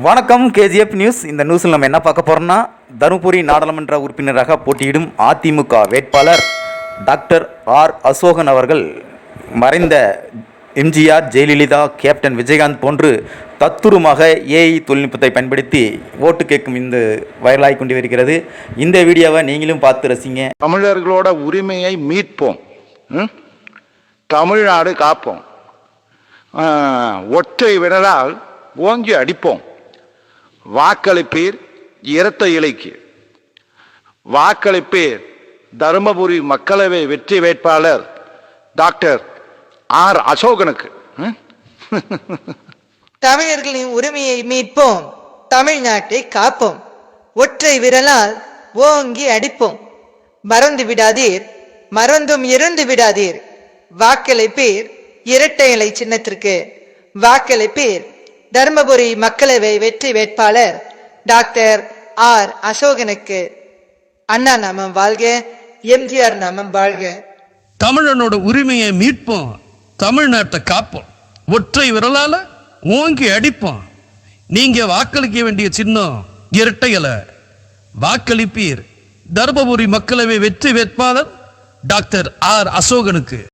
வணக்கம் KGF news. இந்த நியூஸில் நம்ம என்ன பார்க்க போகிறோம்னா, தருமபுரி நாடாளுமன்ற உறுப்பினராக போட்டியிடும் அதிமுக வேட்பாளர் டாக்டர் ஆர் அசோகன் அவர்கள் மறைந்த எம்ஜிஆர், ஜெயலலிதா, கேப்டன் விஜயகாந்த் போன்று தத்துரூமாக ஏஐ தொழில்நுட்பத்தை பயன்படுத்தி ஓட்டு கேட்கும் இந்த வைரலாகி கொண்டு வருகிறது. இந்த வீடியோவை நீங்களும் பார்த்து ரசிங்க. தமிழர்களோட உரிமையை மீட்போம், தமிழ்நாடு காப்போம், ஒற்றை விரலால் ஓங்கி அடிப்போம், வாக்களிப்பீர் இரட்டை இலைக்கு, வாக்களிப்பீர் தருமபுரி மக்களவை வெற்றி வேட்பாளர் டாக்டர் ஆர் அசோகனுக்கு. தமிழர்களின் உரிமையை மீட்போம், தமிழ்நாட்டை காப்போம், ஒற்றை விரலால் ஓங்கி அடிப்போம், மறந்து விடாதீர், மறந்தும் இருந்து விடாதீர், வாக்களிப்பீர் இரட்டை இலை சின்னத்திற்கு, வாக்களிப்பீர் தருமபுரி மக்களவை வெற்றி வேட்பாளர் டாக்டர் ஆர் அசோகனுக்கு. அண்ணா நாமம் வாழ்க, எம்ஜிஆர் நாமம் வாழ்க. தமிழனோட உரிமையை மீட்போம், தமிழ்நாட்டை காப்போம், ஒற்றை விரலால ஓங்கி அடிப்போம். நீங்க வாக்களிக்க வேண்டிய சின்னம் இரட்டை இலை. வாக்களிப்பீர் தருமபுரி மக்களவை வெற்றி வேட்பாளர் டாக்டர் ஆர் அசோகனுக்கு.